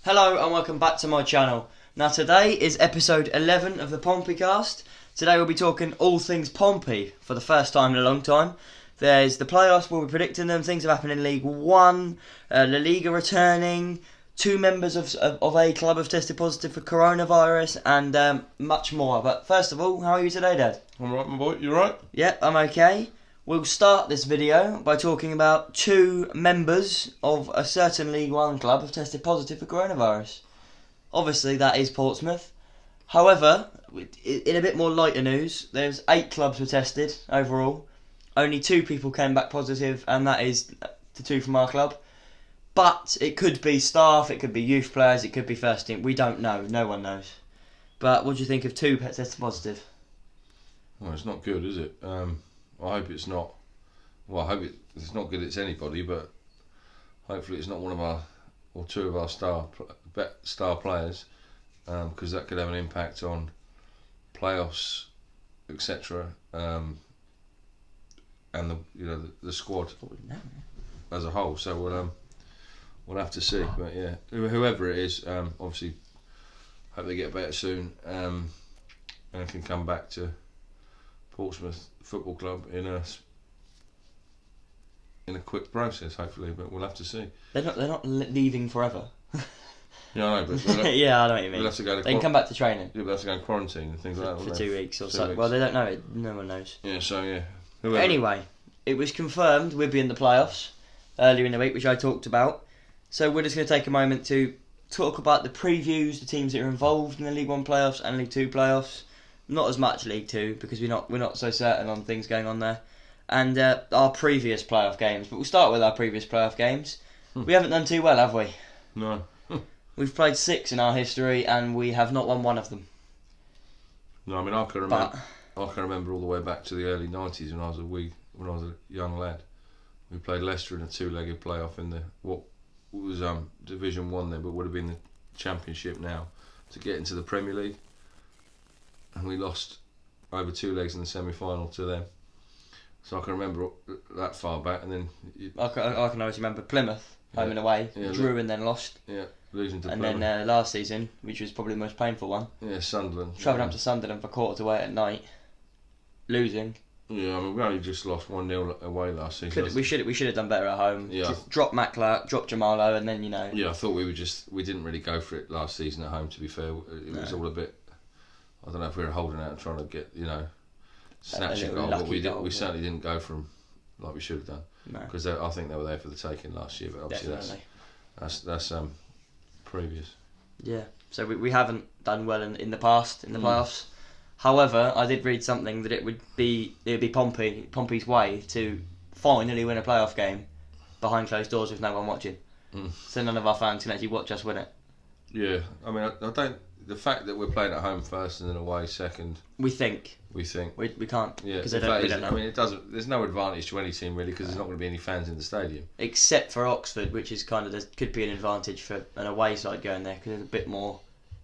Hello and welcome back to my channel. Now today is episode 11 of the PompeyCast. Today we'll be talking all things Pompey for the first time in a long time. There's the playoffs, we'll be predicting them, things have happened in League 1, La Liga returning, 2 members of a club have tested positive for coronavirus and much more. But first of all, how are you today, Dad? I'm right, my boy, you right? Yep, I'm okay. We'll start this video by talking about 2 members of a certain League 1 club have tested positive for coronavirus. Obviously, that is Portsmouth. However, in a bit more lighter news, there's 8 clubs were tested overall. Only 2 people came back positive, and that is the 2 from our club. But it could be staff, it could be youth players, it could be first team. We don't know. No one knows. But what do you think of 2 tested positive? Well, it's not good, is it? I hope it's not. Well, I hope it's not good. It's anybody, but hopefully it's not one of our or 2 of our star players, because that could have an impact on playoffs, etc. And the squad as a whole. So we'll have to see. But yeah, whoever it is, obviously, hope they get better soon, and can come back to Portsmouth Football Club in a quick process, hopefully, but we'll have to see. They're not leaving forever. Yeah, I know, but yeah, I know what you mean. We'll have to go to they can come back to training. Yeah, we'll have to go in quarantine and things like that for 2 weeks or 2 so. weeks. Well, they don't know it. No one knows. Yeah, so yeah. Anyway, it was confirmed we'd be in the playoffs earlier in the week, which I talked about. So we're just going to take a moment to talk about the previews, the teams that are involved in the League 1 playoffs and League 2 playoffs. Not as much League 2 because we're not so certain on things going on there. And our previous playoff games. But we'll start with our previous playoff games. We haven't done too well, have we? No. We've played 6 in our history and we have not won one of them. No, I mean I can remember all the way back to the early 90s when I was a young lad. We played Leicester in a 2-legged playoff in what was Division 1 then, but would have been the Championship now, to get into the Premier League. And we lost over 2 legs in the semi-final to them. So I can remember that far back, and then I can always remember Plymouth home and away, drew and then lost. Yeah, losing to and Plymouth. And then last season, which was probably the most painful one. Yeah, Sunderland. Travelling up to Sunderland for quarter to 8 at night, losing. Yeah, I mean we only just lost 1-0 away last season. We should have done better at home. Yeah. Drop Matt Clark, drop Jamalo, and then Yeah, I thought we didn't really go for it last season at home. To be fair, it was all a bit. I don't know if we were holding out and trying to get snatch a goal, but we certainly didn't go for them like we should have done. No. Because I think they were there for the taking last year, but obviously that's previous. Yeah, so we haven't done well in the past in the playoffs. However, I did read something that it would be Pompey's way to finally win a playoff game behind closed doors with no one watching. So none of our fans can actually watch us win it. Yeah, I mean I don't. The fact that we're playing at home first and then away second. We think. We can't. Yeah, because we don't know. I mean, it doesn't. There's no advantage to any team really because there's not going to be any fans in the stadium. Except for Oxford, which is could be an advantage for an away side going there because there's a bit more.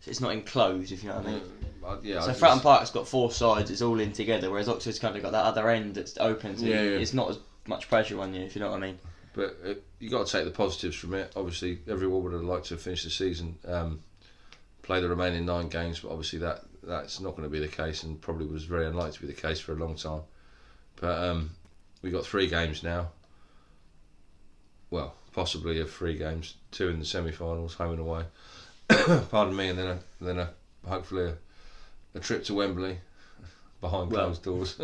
It's not enclosed, if you know what I mean. Yeah. So Fratton Park's got 4 sides. It's all in together, whereas Oxford's kind of got that other end that's open. So it's not as much pressure on you, if you know what I mean. But you got to take the positives from it. Obviously, everyone would have liked to finish the season. Play the remaining 9 games, but obviously that's not going to be the case, and probably was very unlikely to be the case for a long time. But we got 3 games now. Well, possibly 3 games, 2 in the semi-finals, home and away. Pardon me, and then hopefully a trip to Wembley behind closed doors.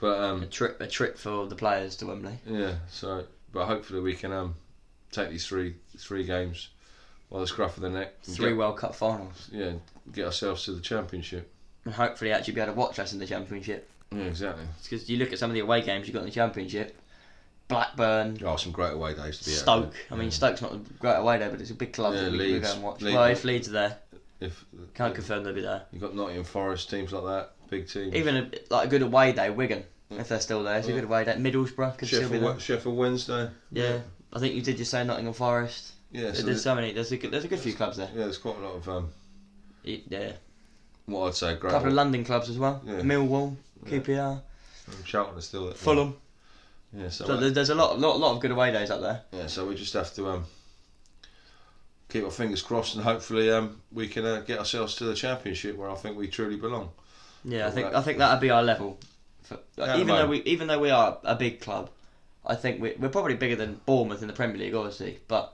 But a trip for the players to Wembley. Yeah. So, but hopefully we can take these three games by the scruff of the neck. 3 World Cup finals. Yeah, get ourselves to the Championship. And hopefully actually be able to watch us in the Championship. Yeah, exactly. Because you look at some of the away games you've got in the Championship. Blackburn. Oh, some great away days to be Stoke. I mean, Stoke's not a great away day, but it's a big club that we go and watch. Well, if Leeds are there. Can't confirm they'll be there. You've got Nottingham Forest, teams like that, big teams. Even a good away day, Wigan, if they're still there. It's a good away day. Middlesbrough could still be there. Sheffield Wednesday. Yeah. I think you did just say Nottingham Forest. Yeah, so there's so many. There's a good few clubs there. Yeah, there's quite a lot of yeah. What I'd say, great. A couple of London clubs as well. Yeah. Millwall, QPR. Charlton is still there. Fulham. Yeah, so there's a lot of good away days up there. Yeah, so we just have to keep our fingers crossed, and hopefully we can get ourselves to the Championship, where I think we truly belong. Yeah, I think that'd be our level. Even though we are a big club, I think we're probably bigger than Bournemouth in the Premier League, obviously, but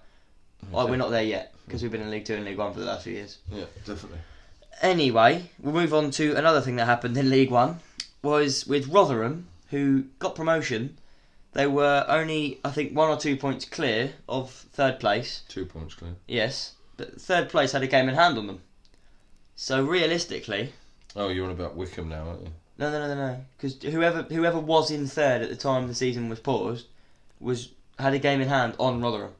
we're not there yet because we've been in League 2 and League 1 for the last few years. Yeah, definitely. Anyway, we'll move on to another thing that happened in League 1, was with Rotherham, who got promotion. They were only, I think, 1 or 2 points clear of third place. 2 points clear. Yes, but third place had a game in hand on them. So realistically... Oh, you're on about Wickham now, aren't you? No. Because whoever was in third at the time the season was paused had a game in hand on Rotherham.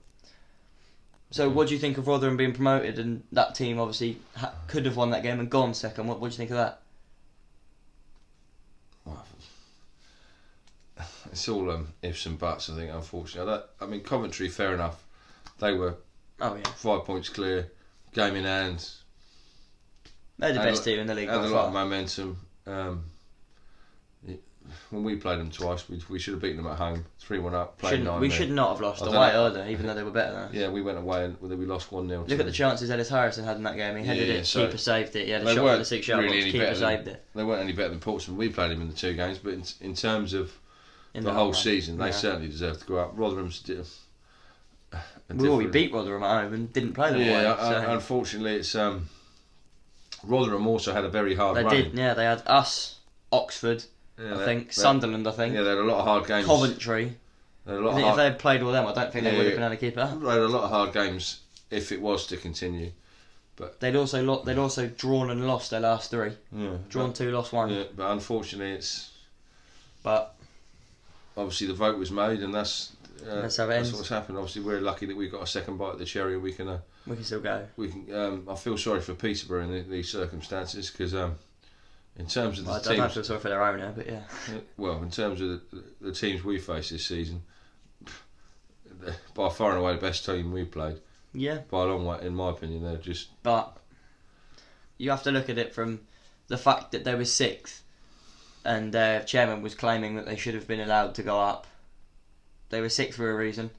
So what do you think of Rotherham being promoted, and that team obviously could have won that game and gone second? What do you think of that? It's all ifs and buts, I think, unfortunately. I mean, Coventry, fair enough. They were 5 points clear, game in hand. They're the best team in the league. Had a lot of momentum. When we played them twice, we should have beaten them at home, 3-1 up, played 9. We should not have lost away either, even though they were better than us. Yeah, we went away and we lost 1-0. Look at the chances Ellis Harrison had in that game. He headed it, keeper saved it. He had a shot for the 6-yard box, keeper saved it. They weren't any better than Portsmouth. We played him in the 2 games, but in terms of the whole season, they certainly deserve to go up. Rotherham's we beat Rotherham at home and didn't play them away. Unfortunately, it's Rotherham also had a very hard run. They did, yeah. They had us, Oxford, Sunderland, I think. Yeah, they had a lot of hard games. Coventry. If they had played all them, I don't think they would have been able to keep it up. They had a lot of hard games if it was to continue. But they'd also drawn and lost their last 3. Yeah, drawn 2, lost 1. Yeah, but unfortunately, But obviously the vote was made, and that's how it ends. What's happened. Obviously, we're lucky that we got a second bite of the cherry, and we can still go. We can. I feel sorry for Peterborough in these circumstances, because in terms of the teams, I don't feel sorry for their owner, but yeah. Well, in terms of the teams we face this season, by far and away the best team we played. Yeah. By a long way, in my opinion, they're just. But you have to look at it from the fact that they were 6th, and their chairman was claiming that they should have been allowed to go up. They were 6th for a reason.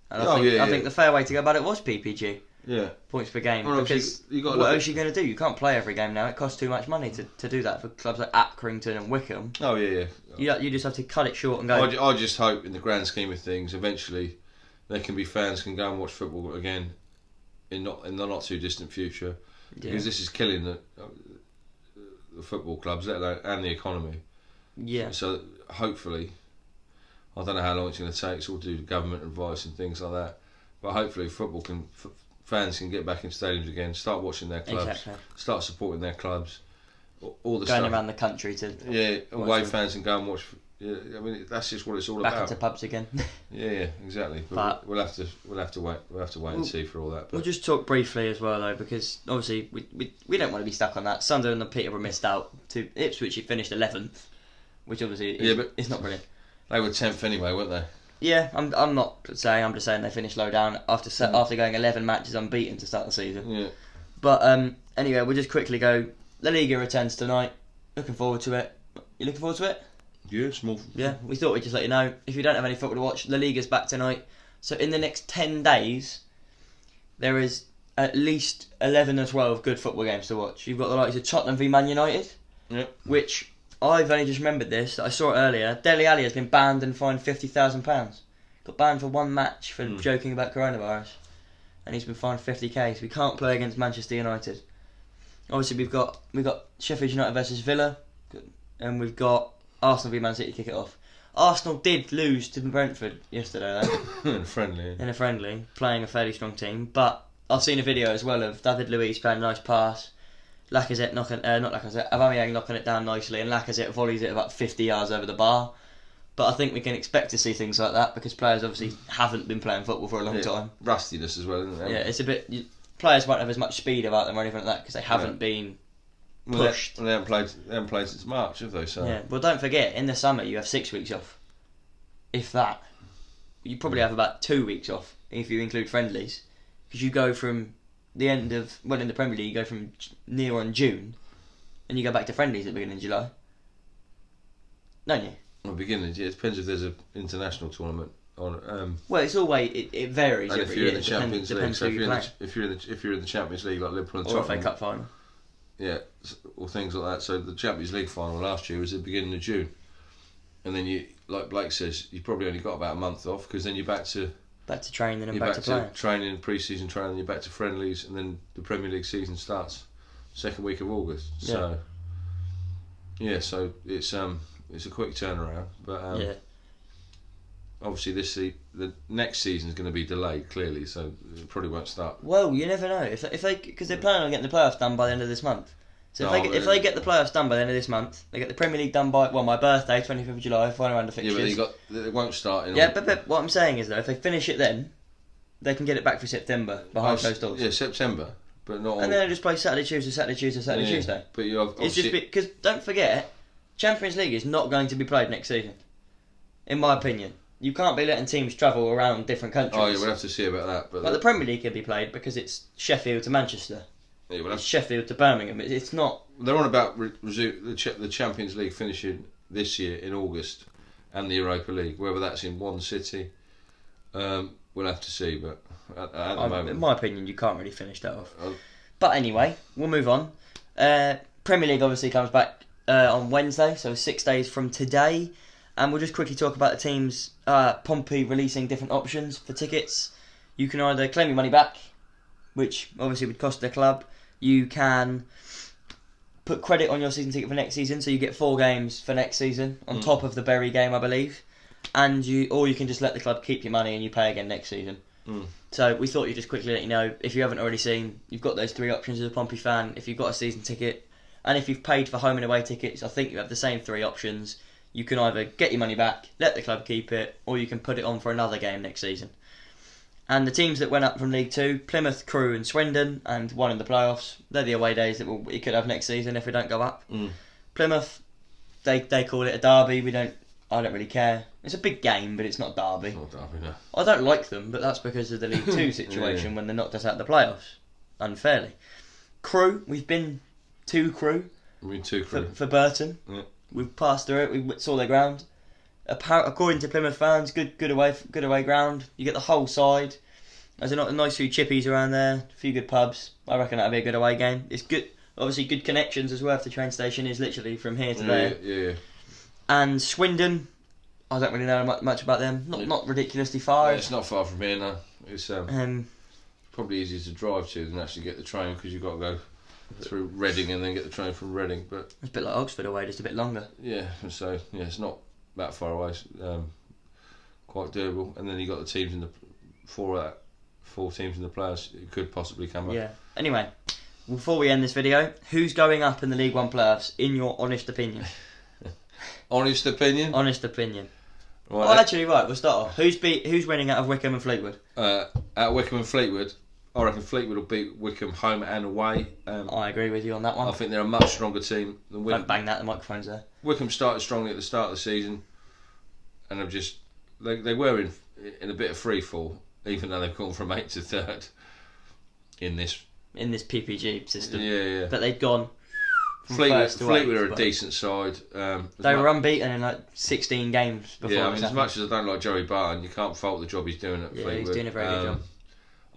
And I think the fair way to go about it was PPG. Yeah. Points per game. Well, because what else are you going to do? You can't play every game now. It costs too much money to do that for clubs like Accrington and Wickham. Oh, yeah. You just have to cut it short and go. I just hope, in the grand scheme of things, eventually fans can go and watch football again in the not too distant future. Yeah. Because this is killing the football clubs, let alone, and the economy. Yeah. So hopefully, I don't know how long it's going to take. It's all due to government advice and things like that. But hopefully, fans can get back in stadiums again, start watching their clubs, start supporting their clubs. All the going stuff. Around the country to away fans and go and watch. Yeah, I mean that's just what it's all back about. Back into pubs again. yeah, exactly. But we'll have to wait. We'll have to wait and see for all that. But. We'll just talk briefly as well though, because obviously we don't want to be stuck on that. Sunderland and Peterborough missed out to Ipswich. He finished 11th, which obviously it's not brilliant. They were 10th anyway, weren't they? Yeah, I'm not saying. I'm just saying they finished low down after going 11 matches unbeaten to start the season. Yeah. But anyway, we'll just quickly go. La Liga returns tonight. Looking forward to it. You looking forward to it? Yeah, small. Yeah, we thought we'd just let you know. If you don't have any football to watch, La Liga's back tonight. So in the next 10 days, there is at least 11 or 12 good football games to watch. You've got the likes of Tottenham v Man United, which I've only just remembered this. I saw it earlier. Dele Alli has been banned and fined £50,000. Got banned for one match for joking about coronavirus, and he's been fined 50k. So we can't play against Manchester United. Obviously, we've got Sheffield United versus Villa, and we've got Arsenal v Man City to kick it off. Arsenal did lose to Brentford yesterday, though. In a friendly, playing a fairly strong team. But I've seen a video as well of David Luiz playing a nice pass. Lacazette Aubameyang knocking it down nicely, and Lacazette volleys it about 50 yards over the bar. But I think we can expect to see things like that because players obviously haven't been playing football for a long time. Rustiness as well, isn't it? Yeah, it's a bit. Players won't have as much speed about them or anything like that because they haven't been pushed. They haven't played since March, have they? So. Yeah. Well, don't forget, in the summer you have 6 weeks off, if that. You probably have about 2 weeks off if you include friendlies, because you go from the end of in the Premier League you go from near on June, and you go back to friendlies at the beginning of July. Don't you? Well, beginning. Yeah, it depends if there's an international tournament Well, it's always it varies. And every if you're year. in the Champions League, depends so who you're playing. if you're in the Champions League like Liverpool and Or Tottenham, FA Cup final. yeah, or things like that. So the Champions League final last year was at the beginning of June, and then you, like Blake says, you probably only got about a month off because then you're back to training and back to playing. Training, pre-season training, you're back to friendlies, and then the Premier League season starts second week of August. So so it's a quick turnaround, but obviously the next season is going to be delayed clearly, so it probably won't start. Well, you never know if they because they're planning on getting the playoffs done by the end of this month. So if they get the playoffs done by the end of this month, they get the Premier League done by my birthday, 25th of July, final round of fixtures. Yeah, but it won't start in. But what I'm saying is though, if they finish it then, they can get it back for September behind closed doors. Yeah, September, but not. And then they just play Saturday, Tuesday. But you have it's just because don't forget, Champions League is not going to be played next season. In my opinion, you can't be letting teams travel around different countries. Oh yeah, we'll have to see about that. But the Premier League can be played because it's Sheffield to Manchester. Yeah, it's Sheffield to Birmingham. It's not. They're on about the Champions League finishing this year in August, and the Europa League. Whether that's in one city, we'll have to see. But at the moment, in my opinion, you can't really finish that off. But anyway, we'll move on. Premier League obviously comes back on Wednesday, so 6 days from today, and we'll just quickly talk about the teams. Pompey releasing different options for tickets. You can either claim your money back, which obviously would cost the club. You can put credit on your season ticket for next season, so you get 4 games for next season on top of the Bury game, I believe. And you can just let the club keep your money and you pay again next season. So we thought you'd just quickly let you know, if you haven't already seen, you've got those 3 options as a Pompey fan. If you've got a season ticket, and if you've paid for home and away tickets, I think you have the same 3 options. You can either get your money back, let the club keep it, or you can put it on for another game next season. And the teams that went up from League 2, Plymouth, Crewe and Swindon, and one in the playoffs, they're the away days that we could have next season if we don't go up. Plymouth, they call it a derby. I don't really care. It's a big game, but it's not a derby. It's not a derby, no. I don't like them, but that's because of the League 2 situation when they knocked us out of the playoffs, unfairly. Crewe, we've been to Crewe. We've been to Crewe. For Burton. Yeah. We've passed through it, we saw their ground. According to Plymouth fans, good away ground. You get the whole side. There's a nice few chippies around there, a few good pubs. I reckon that'll be a good away game. It's good, obviously good connections as well. If the train station is literally from here to there. Yeah. And Swindon, I don't really know much about them. Not ridiculously far. Yeah, it's not far from here now. It's probably easier to drive to than actually get the train because you've got to go through Reading and then get the train from Reading. But it's a bit like Oxford away, just a bit longer. Yeah, so it's not that far away. Quite doable. And then you got the teams in the 4 teams in the playoffs who could possibly come up. Yeah. Anyway, before we end this video, who's going up in the League 1 playoffs in your honest opinion? Honest opinion? Honest opinion. Right, we'll start off. Who's winning out of Wycombe and Fleetwood? At Wycombe and Fleetwood, I reckon Fleetwood will beat Wycombe home and away. I agree with you on that one. I think they're a much stronger team than Wycombe. Don't bang that, the microphone's there. Wycombe started strongly at the start of the season, and have just they were in a bit of free fall, even though they've gone from 8th to 3rd in this PPG system. Yeah. But they'd gone. Fleetwood are a decent side. They were unbeaten in like 16 games before. Yeah, I mean, as much as I don't like Joey Barton, you can't fault the job he's doing at Fleetwood. Yeah, he's doing a very good job.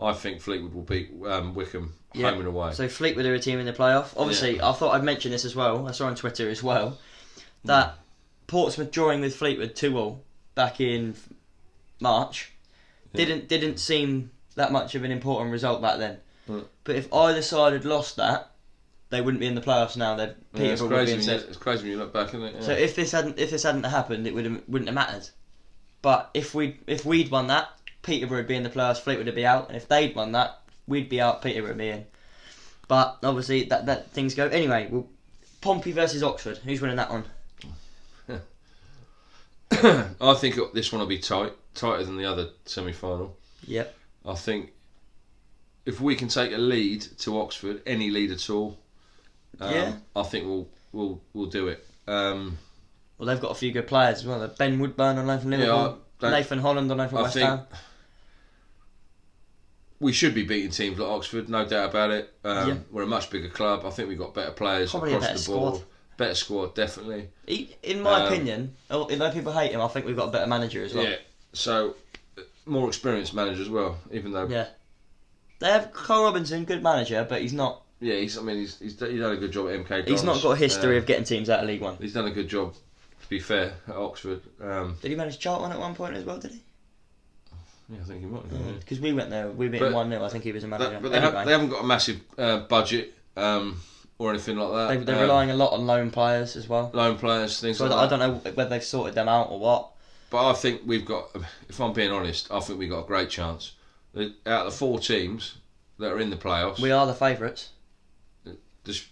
I think Fleetwood will beat Wycombe home and away. So Fleetwood are a team in the playoff. Obviously, I thought I'd mention this as well. I saw on Twitter as well that Portsmouth drawing with Fleetwood 2-2 back in March didn't seem that much of an important result back then. But if either side had lost that, they wouldn't be in the playoffs now. It's crazy when you look back, isn't it? Yeah. So if this hadn't happened, it wouldn't have mattered. But if we'd won that, Peterborough would be in the playoffs, Fleetwood would be out, and if they'd won that, we'd be out, Peterborough would be in. But obviously that things go. Anyway, Pompey versus Oxford. Who's winning that one? I think this one will be tighter than the other semi-final. Yep. I think if we can take a lead to Oxford, any lead at all, I think we'll do it. Well, they've got a few good players as well. Ben Woodburn on loan from Liverpool, Nathan Holland on loan from West Ham. We should be beating teams like Oxford, no doubt about it. We're a much bigger club. I think we've got better players probably across the board. Better squad, definitely. In my opinion, although people hate him, I think we've got a better manager as well. Yeah. So more experienced manager as well. Even though they have Cole Robinson, good manager, but he's not. Yeah, he's done a good job at MK Dons. He's not got a history of getting teams out of League One. He's done a good job, to be fair, at Oxford. Did he manage Charlton at one point as well? Did he? Yeah, I think he might have. Because we went there, we beat him 1-0. I think he was a manager. But they haven't got a massive budget or anything like that. They're relying a lot on loan players as well. Loan players, things so like I that. don't know whether they've sorted them out or what. But I think we've got, if I'm being honest, I think we've got a great chance. Out of the 4 teams that are in the playoffs, we are the favourites. Just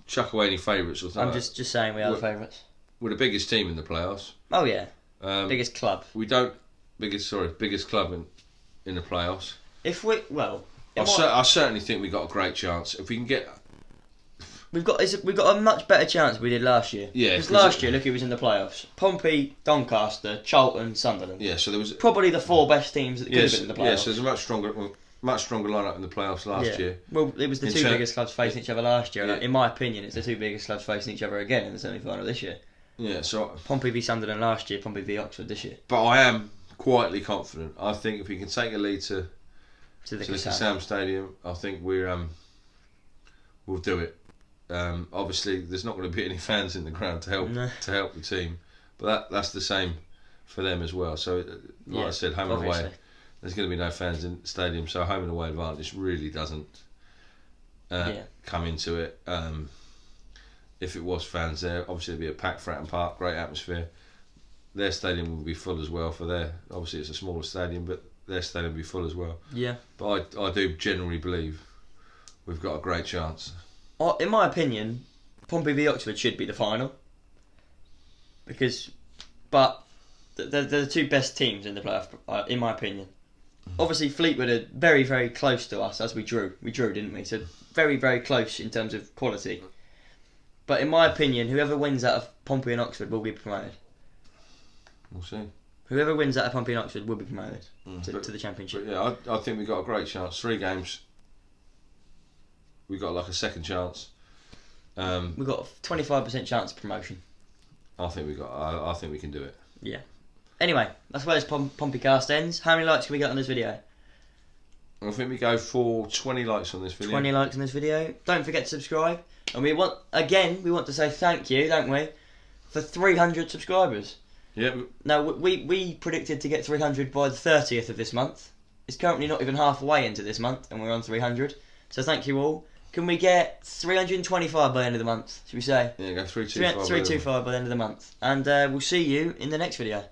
chuck away any favourites or something. I'm just saying we are the favourites. We're the biggest team in the playoffs. Oh yeah, biggest club. Biggest club in the playoffs. I certainly think we've got a great chance. If we can get... We've got a much better chance than we did last year. Yeah. Because last year, look who was in the playoffs. Pompey, Doncaster, Charlton, Sunderland. Yeah, so there was... Probably the 4 best teams that could have been in the playoffs. Yeah, so there's a much stronger lineup in the playoffs last year. Well, it was the 2 biggest clubs facing each other last year. Yeah. In my opinion, it's the 2 biggest clubs facing each other again in the semi-final this year. Yeah, so... Pompey v Sunderland last year, Pompey v Oxford this year. But I am quietly confident. I think if we can take a lead to the Kassam Stadium, I think we'll do it. Obviously, there's not going to be any fans in the ground to help the team, but that's the same for them as well. So, I said, home and away, there's going to be no fans in the stadium. So, home and away advantage really doesn't come into it. If it was fans there, obviously it'd be a packed Fratton Park, great atmosphere. Their stadium will be full as well. Obviously it's a smaller stadium, but their stadium will be full as well. Yeah. But I do generally believe we've got a great chance. In my opinion, Pompey v Oxford should be the final. But they're the 2 best teams in the playoff, in my opinion. Obviously, Fleetwood are very, very close to us as we drew. We drew, didn't we? So very, very close in terms of quality. But in my opinion, whoever wins out of Pompey and Oxford will be promoted. We'll see. Whoever wins out of Pompey and Oxford will be promoted to the Championship. But yeah, I think we've got a great chance. 3 games. We've got like a second chance. We've got a 25% chance of promotion. I think we can do it. Yeah. Anyway, that's where this PompeyCast ends. How many likes can we get on this video? I think we go for 20 likes on this video. 20 likes on this video. Don't forget to subscribe. And we want to say thank you, don't we, for 300 subscribers. Yeah. Now, we predicted to get 300 by the 30th of this month. It's currently not even halfway into this month, and we're on 300. So thank you all. Can we get 325 by the end of the month, should we say? Yeah, go 325. 325 by the end of the month. And we'll see you in the next video.